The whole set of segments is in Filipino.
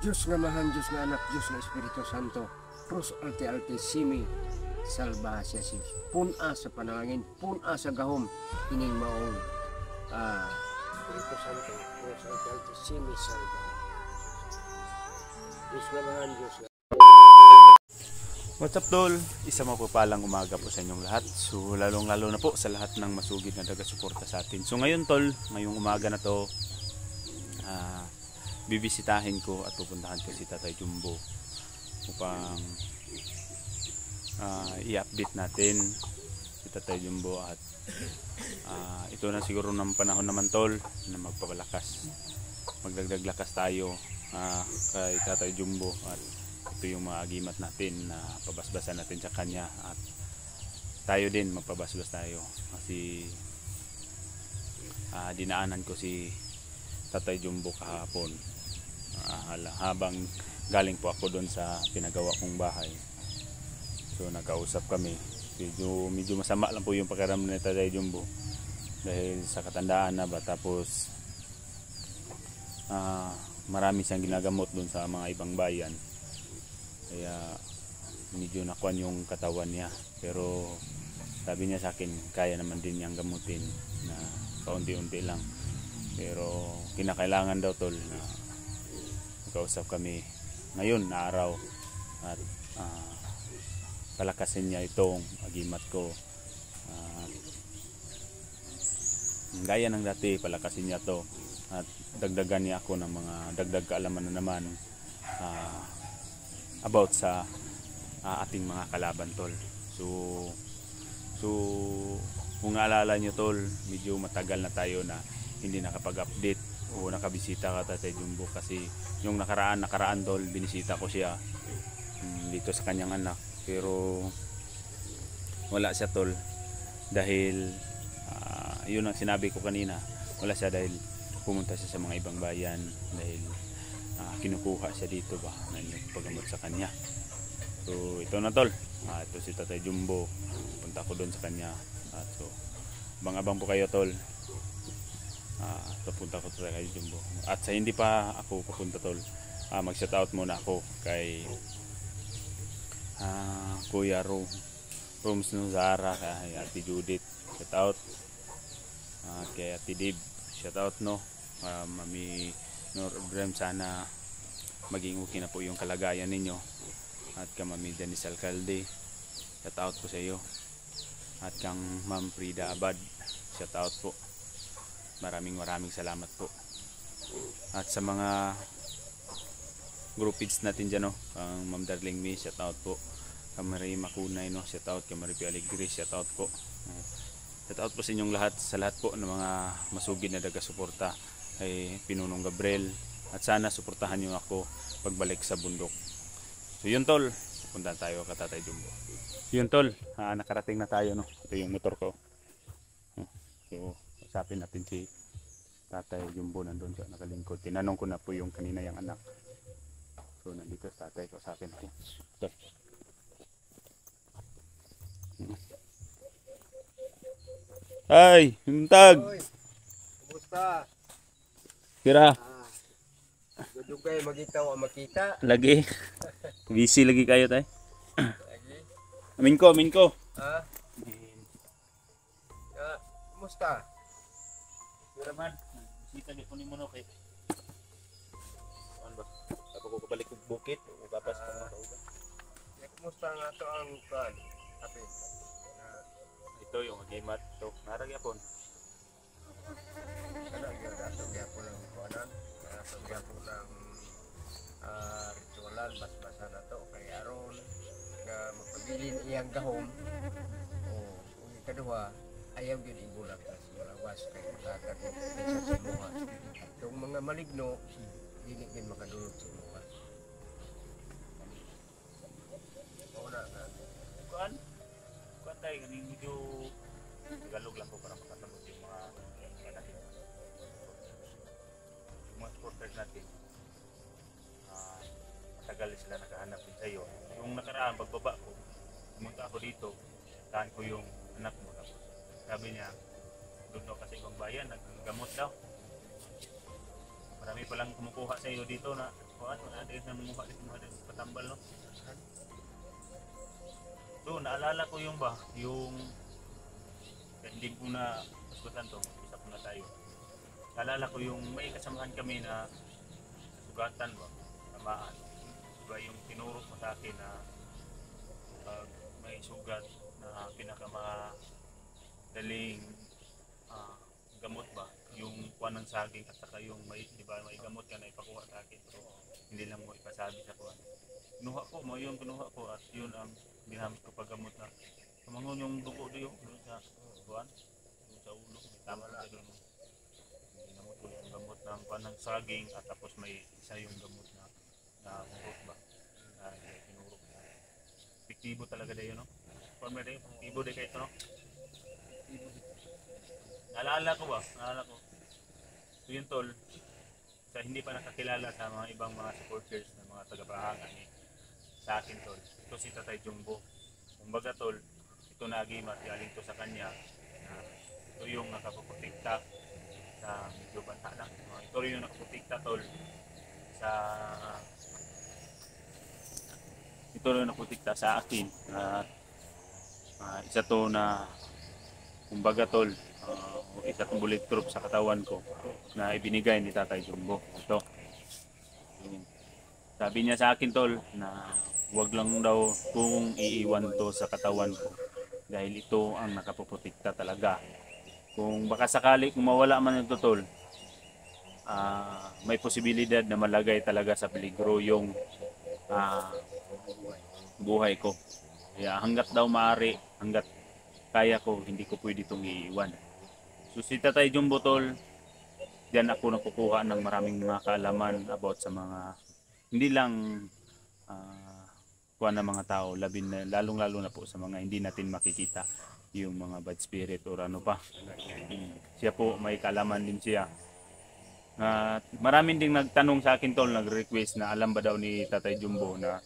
Diyos nga Mahal, Diyos nga Anak, Diyos nga Espiritu Santo, Pros Alte Alte Simi, salba siya si puna sa panangin, puna sa gahom, ining maong Espiritu Santo, Pros Alte Alte Simi, salba. Diyos nga Mahal, Diyos nga. What's up tol? Isa mapapalang umaga po sa inyong lahat. So lalong lalo na po sa lahat ng masugid na taga-suporta sa atin. So ngayon tol, ngayong umaga na to, bibisitahin ko at pupuntahan ko si Tatay Jumbo upang i-update natin si Tatay Jumbo at ito na siguro ng panahon naman tol na magpapalakas, magdagdag lakas tayo kay Tatay Jumbo at ito yung mga agimat natin na pabasbasan natin sa kanya at tayo din magpabasbas tayo kasi dinaanan ko si Tatay Jumbo kahapon habang galing po ako doon sa pinagawa kong bahay. So nakausap kami, medyo masama lang po yung pakiramdam ni Tatay Jumbo dahil sa katandaan na ba, tapos marami siyang ginagamot doon sa mga ibang bayan. Kaya medyo nakuan yung katawan niya, pero sabi niya sa akin kaya naman din niyang gamutin na kaunti-unti lang, pero kinakailangan daw tol na magkausap kami ngayon na araw at palakasin niya itong agimat ko, gaya ng dati palakasin niya to at dagdagan niya ako ng mga dagdag kaalaman na naman about sa ating mga kalaban tol. So kung naalala nyo tol, medyo matagal na tayo na hindi nakapag-update o nakabisita ka Tatay Jumbo kasi yung nakaraan tol, binisita ko siya dito sa kanyang anak, pero wala siya tol dahil yun ang sinabi ko kanina, wala siya dahil pumunta siya sa mga ibang bayan dahil kinukuha siya dito ba na nagpagamot sa kanya. So ito na tol, ito si Tatay Jumbo, punta ko doon sa kanya so abang-abang po kayo tol. Papunta ko sa Tatay Jumbo at sa hindi pa ako papunta tol, mag shout out muna ako kay Kuya Roms Nuzara, kay Ate Judith shout out, kay Ate Dib shout out no, Mami Nor Ibrahim, sana maging okay na po yung kalagayan ninyo, at kang Mami Dennis Alcalde shout out po sa iyo, at kang Ma'am Frida Abad shout out po, maraming salamat po, at sa mga groupids natin dyan no, kang Ma'am Darling May shout out po, kang Marie Makunay no shout out, kang Marie Alegre shout out po, shout out po sa inyong lahat, sa lahat po ng mga masugid na taga-suporta kay Pinunong Gabriel, at sana suportahan niyo ako pagbalik sa bundok. So yun tol, punta tayo kay Tatay Jumbo. Yun tol, nakarating na tayo no, ito yung motor ko. So usapin natin si Tatay Jumbo, nandun siya nakalingkod, tinanong ko na po yung kanina yung anak. So nandito sa tatay ko, usapin natin tol. Ay, hintag. Kumusta? Kira. Dudug kayo magita o makita. Lagi. Busy lagi kayo tay. Lagi. Amin ko. Kumusta? Kira man. Bisita ni punin mo no kay. Ano ba? Ako ko balik og bukit, ugapas ko na uga. Kumusta nga to ang plan? Atin. Ito yung agimat to. Naragyapon. Naragyapon lang kuanan. Naragyapon lang ritualan, bas-basa na to kay aron nga magpabilin iyang gahom. Kung ikaduha, ayaw yun ibulak na malawas kay makakagod sa simuha. Yung mga maligno, hindi din makadulog sa simuha. Mauna ka. Kuan tayo ganing medyo Tagalog lang ko para makatanong yung mga natin. Yung mga supporters natin, matagal sila nakahanap din sa'yo. Yung nakaraan pagbaba ko, pumunta ako dito, tahan ko yung anak mo, tapos sabi niya doon daw kasi ibang bayan naggamot daw, marami palang kumukuha sa iyo dito na kuan, wala din ng mukha din patambal, no? So, naalala ko yung hindi ko na pasukan to, isa ko na tayo. Naalala ko yung may kasamahan kami na sugatan ba, tamaan. Diba yung tinuro mo sa akin na pag may sugat na pinakamadaling gamot ba, yung kuha ng saging at saka yung diba, may gamot ka na ipakuha sa akin. So, hindi lang mo ipasabi sa kuha. Kinuha ko at yun ang ginamit ko paggamot na tumangon yung dugo doon sa kuha, doon sa ulo, may tama na doon. Ginamot ko yung gamot ng kuha ng saging at tapos may isa yung gamot na hurot ba, na kinurot. Epektibo talaga dayo, no? Kuha mo dayo, epektibo dayo kayo ito, no? Naalala ko. So yun tol, sa hindi pa nakakilala sa mga ibang mga supporters ng mga taga-Brahagan sa akin tol, ito si Tatay Jumbo. Kumbaga tol, ito na agimat, galing to sa kanya na ito yung nakapoprotekta sa medyo bata lang. Ito rin yung nakapoprotekta tol sa akin at isa to na kumbaga tol, isa tong bulletproof sa katawan ko na ibinigay ni Tatay Jumbo. Ito. Sabi niya sa akin tol na wag lang daw kung iiwan to sa katawan ko dahil ito ang nakapoprotekta talaga. Kung baka sakali kung mawala man ito tol, may posibilidad na malagay talaga sa peligro yung buhay ko. Kaya hanggat daw maaari, hanggat kaya ko, hindi ko pwede itong iiwan. So si Tatay Jumbo tol, diyan ako nakukuha ng maraming mga kaalaman about sa mga hindi lang kuha ng mga tao, lalong-lalo na po sa mga hindi natin makikita, yung mga bad spirit or ano pa. Siya po, may kaalaman din siya. Maraming ding nagtanong sa akin tol, nag-request na alam ba daw ni Tatay Jumbo na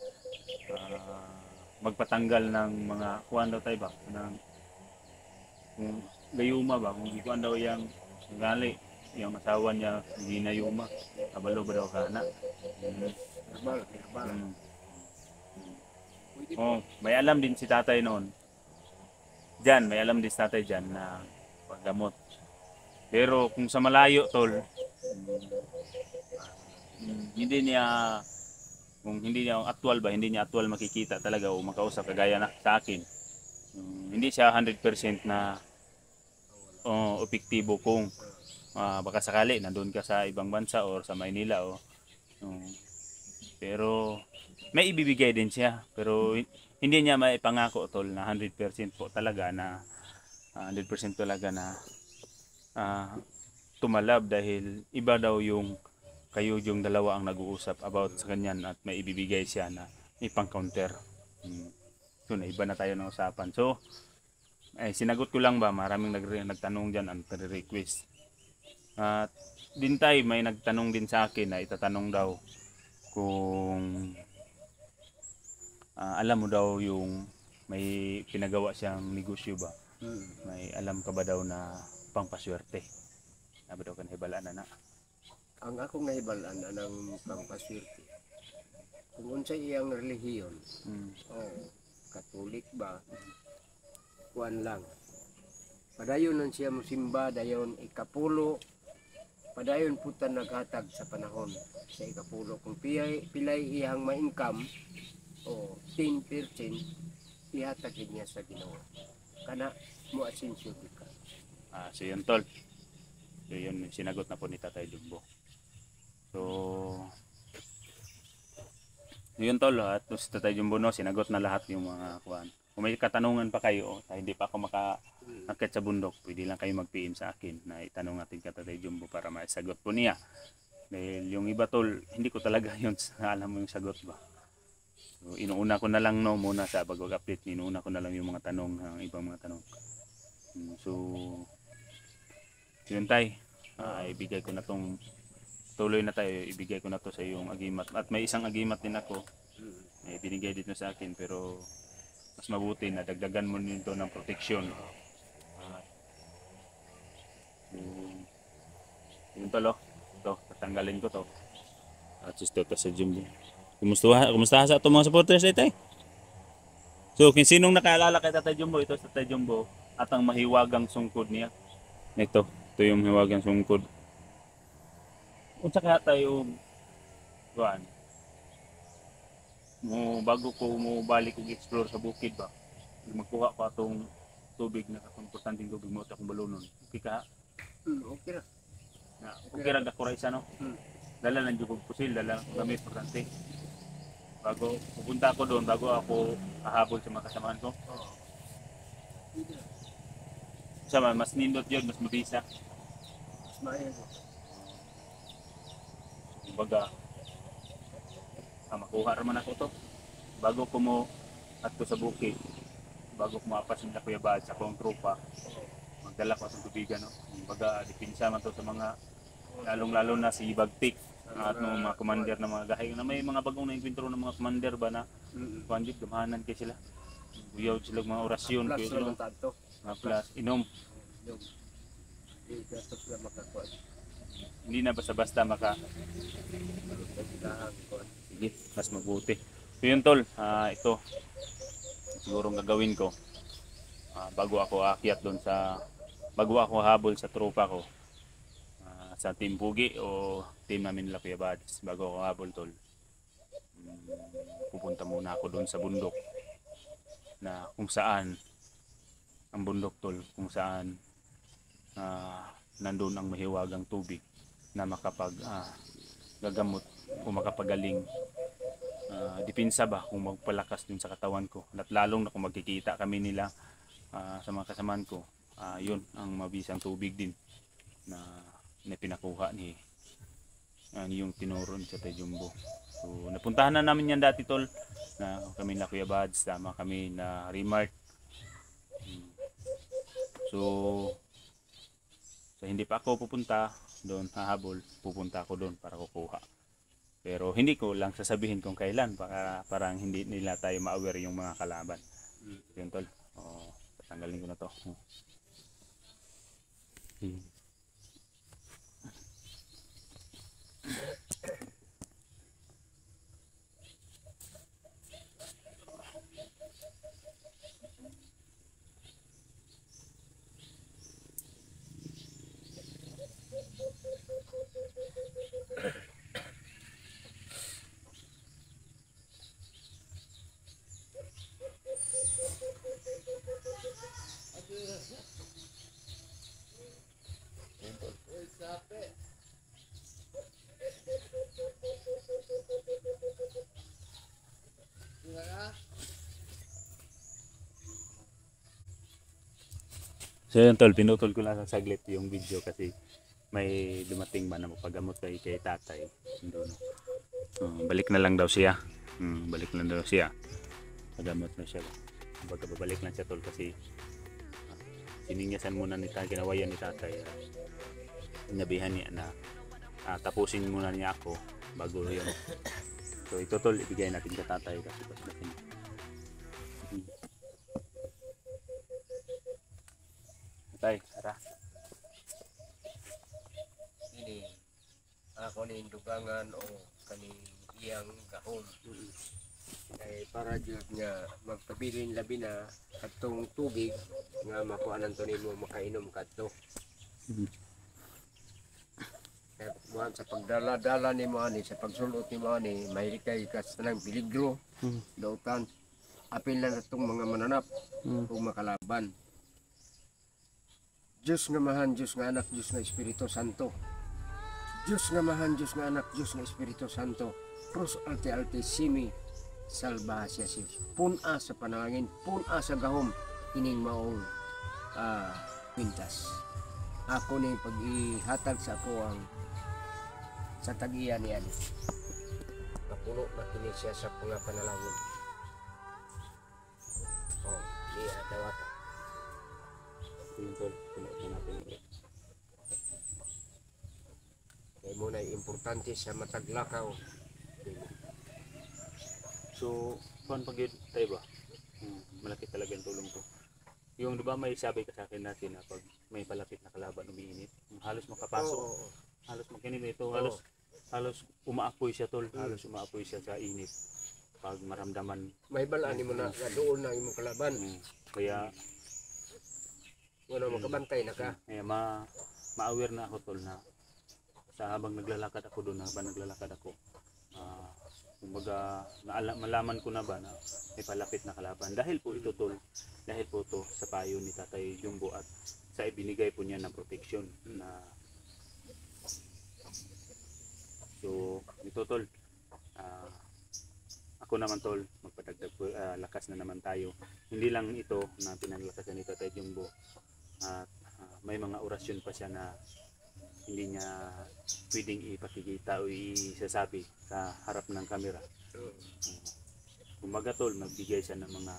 magpatanggal ng mga kuha daw tayo ba, ng gayuma ba, kung ikuan daw yung gali, yung asawa niya hindi na yuma, kabalo ba daw ka na. May alam din si tatay noon. May alam din si tatay dyan na paggamot. Pero kung sa malayo tol, hindi niya, kung hindi niya actual ba, hindi niya actual makikita talaga o makausap kagaya na sa akin. Hindi siya 100% na epektibo kung baka sakali nandun ka sa ibang bansa or sa Maynila pero may ibibigay din siya, pero hindi niya maipangako tol na 100% po talaga na 100% talaga na tumalab dahil iba daw yung kayo yung dalawa ang nag-uusap about sa kanyan at may ibibigay siya na ipang-counter. So na iba na tayo ng usapan. So sinagot ko lang ba, maraming nagtanong dyan ang request. At din tayo may nagtanong din sa akin na itatanong daw kung alam mo daw yung may pinagawa siyang negosyo ba. May alam ka ba daw na pangpaswerte? Sabi daw ka nahibalaan na. Ang akong nahibalaan na ng pangpaswerte, kung unsay iyang relihiyon, Katolik ba, kuan lang. Padayon nun siya musimba, dayon ikapulo, padayon puta naghatag sa panahon sa ikapulo. Kung pilay iyang ma-income, 10% ihatagin niya sa Ginoo. Kana mo asinsyo ka. So yun tol. So yun, sinagot na po ni Tatay Jumbo. So yun tol, at si Tatay Jumbo no, sinagot na lahat yung mga kuan. Kung may katanungan pa kayo, hindi pa ako maka-akit sa bundok, pwede lang kayo mag-PM sa akin na itanong natin kay Tatay Jumbo para maisagot po niya. Dahil yung iba tol, hindi ko talaga yun alam mo yung sagot ba. So inuuna ko na lang no muna sa pag-update, inuuna ko na lang yung mga tanong, ang ibang mga tanong. So yun tay, ibigay ko na tong, tuloy na tayo, ibigay ko na to sa iyong agimat. At may isang agimat din ako, binigay dito sa akin, pero mas mabuti na dagdagan mo nito ng proteksyon. Yun tolo, ito, tatanggalin ko to. At just ito sa Jumbo. Kumusta sa itong mga supporters ito eh? So, kung sinong nakaalala kay Tatay Jumbo, ito sa Tatay Jumbo at ang mahiwagang sungkod niya. Ito yung mahiwagang sungkod. Unsa kaya tayo kuan? Bago ko mo balik og explore sa bukid ba, magkuha ko atong tubig na katong importanteng tubig mo sa akong balonon. Okay ka? Okay na. Okay ra ako ra isa no. Dala lang jud og pusil, dala lang gamit importante. Bago pupunta ako doon, bago ako hahabol sa mga kasamahan ko. Oo. Sama mas nindot yun, mas mabisa. Mas maayo. Kumbaga, makuha raman ako to. Bago ko mo ato sa bukid, bago ko maapas yung Kuya Bad sa akong tropa, magdala ko sa tubigan. No? Kumbaga, dipinsa man to sa mga lalong-lalo na si Bagtik at mga commander na mga gahay na may mga bagong na-enkwentro ng mga commander ba na kuanjit dumahanan kay sila. Buyaw sila mga orasyon kay sila. Mga plus inom. Hindi na basta-basta maka sige, mas mabuti. So yun tol, ito siguro gagawin ko bago ako aakyat doon bago ako habol sa tropa ko sa Team Pugi o team namin nila Kuya Bads, bago ako habol tol, pupunta muna ako doon sa bundok na kung saan ang bundok tol, kung saan nandun ang mahiwagang tubig na makapag gagamot o makapagaling dipinsa ba kung magpalakas din sa katawan ko, at lalong na kung magkikita kami nila sa mga kasamaan ko, yun ang mabisang tubig din na pinakuha ni yung tinuron sa Tay Jumbo. So napuntahan na namin yan dati tol, na kami na Kuya Bads, tama kami na Remart. So hindi pa ako pupunta doon hahabol, pupunta ako doon para kukuha. Pero hindi ko lang sasabihin kung kailan, para parang hindi nila tayo ma-aware yung mga kalaban. Yun tol. Tatanggalin ko na to. So yun tol, pinutol ko lang sa saglit yung video kasi may dumating ba na magpagamot kay tatay. Doon. Balik na lang daw siya. Balik na daw siya. Pagamot na siya. Babalik lang siya tol kasi sininyasan muna ni tatay, kinawayan ni tatay. Inabihan niya na tapusin muna niya ako bago yun. So ito tol, ibigay natin sa tatay kasi paslasin. Tay, tara. Ini ako ni dugangan o kani iyang gahom. Kay para jud nga magpabilin labi na katong tubig nga makuanan to nimo makainom kadto. Kaya buwan sa pagdala-dala nimo ani, sa pagsulot nimo ani, may kay kas nang peligro. Dautan apil na natong mga mananap kung makalaban. Diyos nga mahan, Diyos nga anak, Diyos nga Espiritu Santo. Diyos nga mahan, Diyos nga anak, Diyos nga Espiritu Santo. Pros alte simi salbaha siya siya. Puna sa panangin, puna sa gahom, ining maong pintas. Ako ni pag-ihatag sa ako ang sa tagiya niyan. Napuno na kini siya sa pangapanalangin. Di adawata. Kaya mo na importante sa mataglakaw. So, kuan pag yun tayo ba? Malaki talaga ang tulong to. Yung diba may sabi ka sa akin natin na pag may palapit na kalaban umiinit, halos makapasok. Halos makinig ito, halos halos umaapoy siya tol, halos umaapoy siya sa init pag maramdaman. May balaan mo na nga doon na imong kalaban. Kaya Wala makabantay na ka. kaya ma-aware na ako tol na sa habang naglalakad ako doon, habang naglalakad ako, kumbaga malaman ko na ba na may palapit na kalaban. Dahil po ito tol, dahil po to sa payo ni Tatay Jumbo at sa ibinigay po niya ng protection na so ito tol, ako naman tol, magpadagdag po, lakas na naman tayo. Hindi lang ito na pinaglakasan ni Tatay Jumbo at may mga orasyon pa siya na hindi niya pwedeng ipakikita o isasabi sa harap ng kamera. Kumbaga tol, nagbigay siya ng mga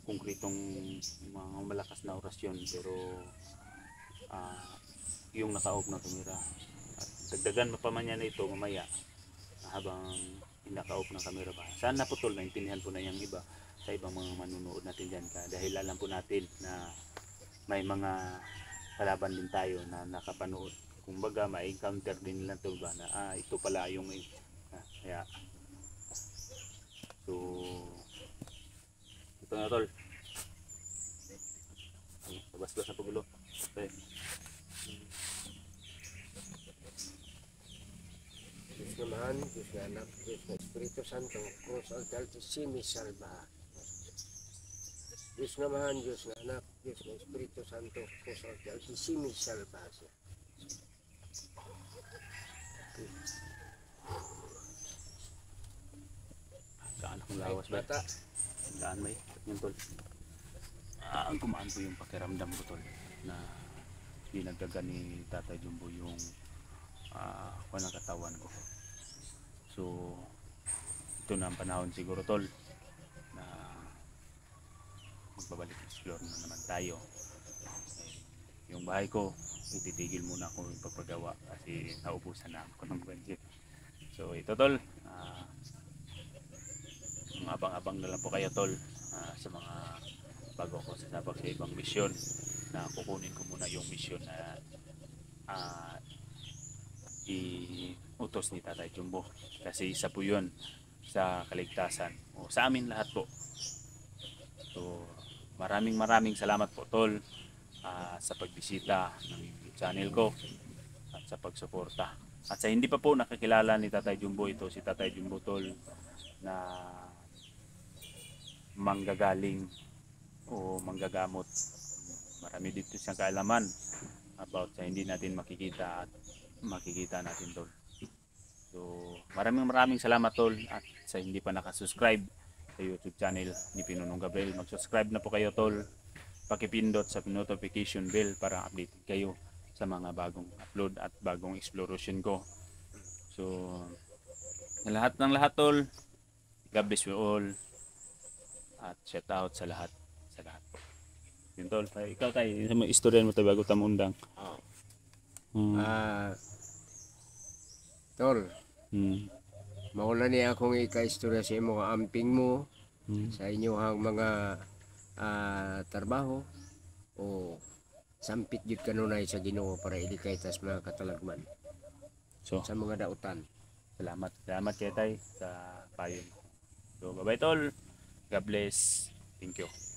konkretong mga malakas na orasyon, pero yung naka-off na kamera. At dagdagan pa man niya na ito mamaya habang naka-off na kamera ba. Sana po tol, naintindihan po na yung iba sa ibang mga manunood natin dyan ka, dahil alam po natin na may mga kalaban din tayo na nakapanood. Kumbaga ma-encounter din nila to ba na ito pala yung kaya so ito na tol. Labas-labas na pagulo. Okay. Diyos na mahal, Diyos na anak, Diyos na Espiritu Santo, Cruz Altaltissimi Salva. Diyos na mahal, Diyos na anak, Diyos na Espiritu Santo, Cruz Altaltissimi Salva. Daan akong lawas ba? Bata, Daan may yun tol. Ang kumaan po yung pakiramdam ko tol na dinagdagan ni Tatay Jumbo yung ng katawan ko. So ito na ang panahon siguro tol na magbabalik explore na naman tayo. Yung bahay ko ititigil muna ako yung pagpagawa kasi naubusan na ako ng budget. So ito tol, abang-abang na lang po kayo tol sa mga bago ko sasabak sa ibang misyon na kukunin ko muna yung misyon na iutos ni Tatay Jumbo, kasi isa po yun sa kaligtasan o sa amin lahat po. So maraming salamat po tol sa pagbisita ng YouTube channel ko at sa pagsuporta. At sa hindi pa po nakakilala ni Tatay Jumbo, ito si Tatay Jumbo tol na manggagaling o manggagamot. Marami dito siyang kaalaman about sa hindi natin makikita at makikita natin tol. So maraming salamat tol, at sa hindi pa nakasubscribe sa YouTube channel ni Pinunong Gabriel, mag-subscribe na po kayo tol. Pakipindot sa notification bell para updated kayo sa mga bagong upload at bagong exploration ko. So lahat ng lahat tol, God bless you all at shout out sa lahat po. Yun tol, ikaw tayo, may istorya mo tayo bago tayo undang. tol, mauna niya akong ika-istorya sa imo nga amping mo sa inyong mga trabaho o sampit jud kanunay sa Ginoo para ilikay tas mga katalagman So sa mga dautan. salamat kay tay sa payo. So bye bye tol, God bless, thank you.